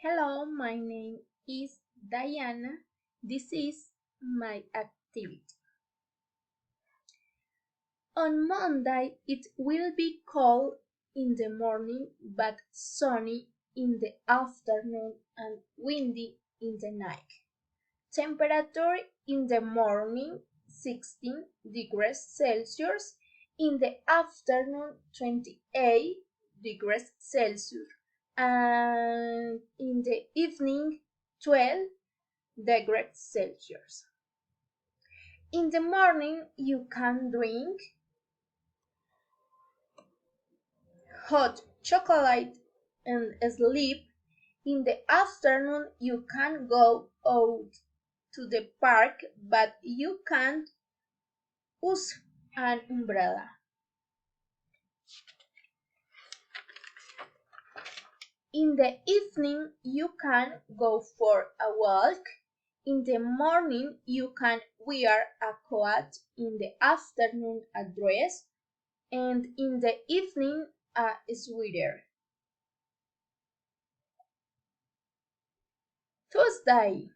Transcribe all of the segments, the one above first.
Hello, my name is Diana. This is my activity. On Monday, it will be cold in the morning but sunny in the afternoon and windy in the night. Temperature in the morning 16 degrees Celsius, in the afternoon 28 degrees Celsius, and in the evening 12 degrees Celsius. In the morning you can drink hot chocolate and sleep. In the afternoon you can go out to the park, but you can't use an umbrella. In the evening you can go for a walk. In the morning you can wear a coat, in the afternoon a dress, and in the evening a sweater. Tuesday.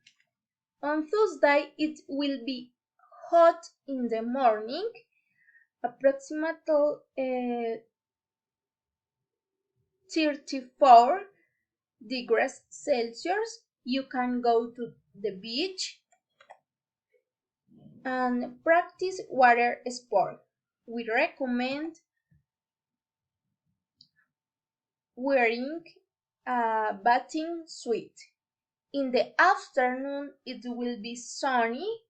On Tuesday it will be hot in the morning, approximately 34 degrees Celsius. You can go to the beach and practice water sport. We recommend wearing a bathing suit. In the afternoon it will be sunny,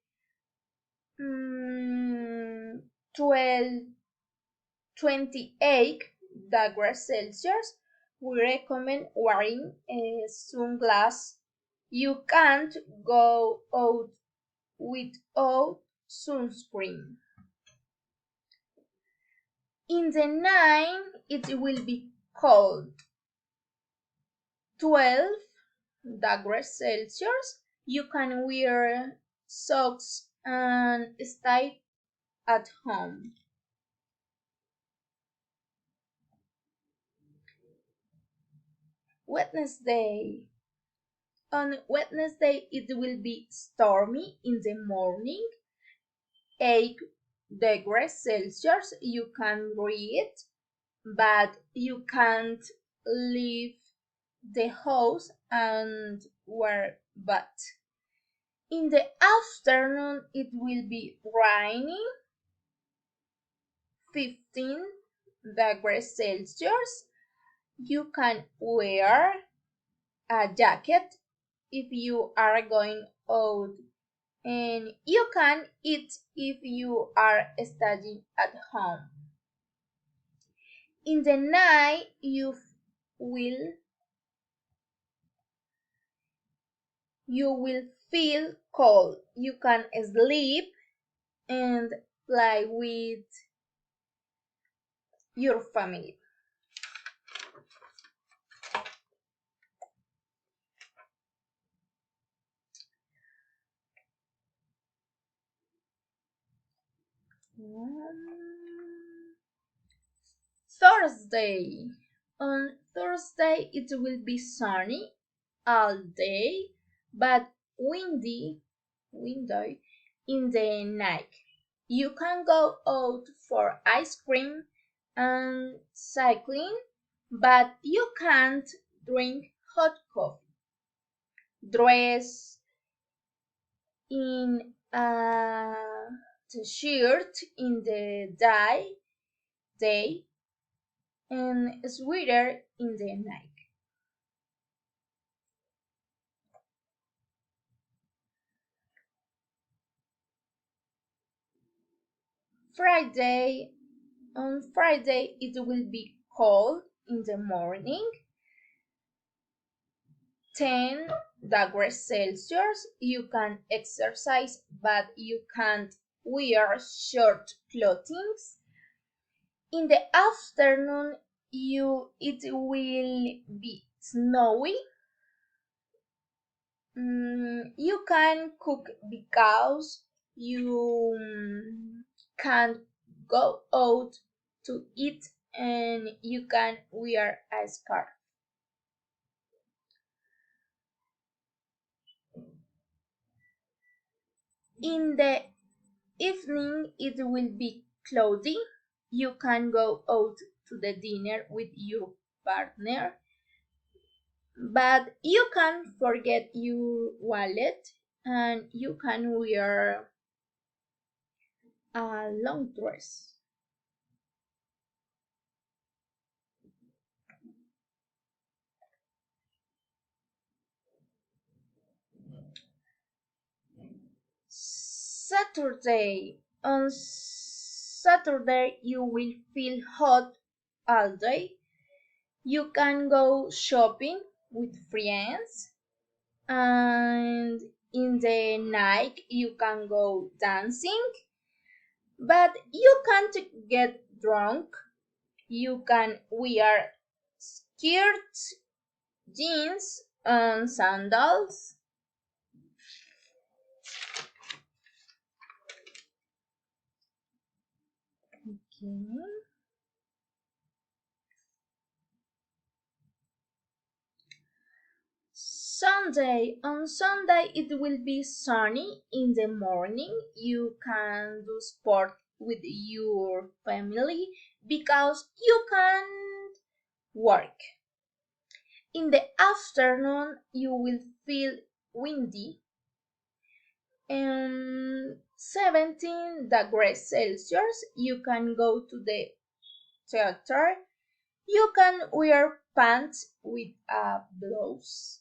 28 degrees Celsius. We recommend wearing a sunglasses. You can't go out without sunscreen. In the night it will be cold, 12 degrees Celsius. You can wear socks and stay at home. Wednesday. On Wednesday it will be stormy in the morning, 8 degrees Celsius. You can read, but you can't leave the house and wear but. In the afternoon it will be rainy, 15 degrees Celsius. You can wear a jacket if you are going out, and you can eat if you are studying at home. In the night will you will feel cold. You can sleep and play with your family. Thursday. On Thursday it will be sunny all day but windy in the night. You can go out for ice cream and cycling, but you can't drink hot coffee. Dress in a t-shirt in the day and a sweater in the night. Friday. On Friday it will be cold in the morning, 10 degrees Celsius. You can exercise, but you can't wear short clothing. In the afternoon it will be snowy. You can cook because you can't go out to eat, and you can wear a scarf. In the evening, it will be cloudy. You can go out to the dinner with your partner, but you can forget your wallet and you can wear a long dress. Saturday. On Saturday, you will feel hot all day. You can go shopping with friends, and in the night, you can go dancing, but you can't get drunk. You can wear skirts, jeans, and sandals. Okay. Sunday. On Sunday, it will be sunny in the morning. You can do sport with your family because you can work. In the afternoon, you will feel windy and 17 degrees Celsius. You can go to the theater. You can wear pants with a blouse.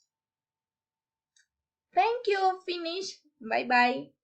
Thank you. Finish. Bye bye.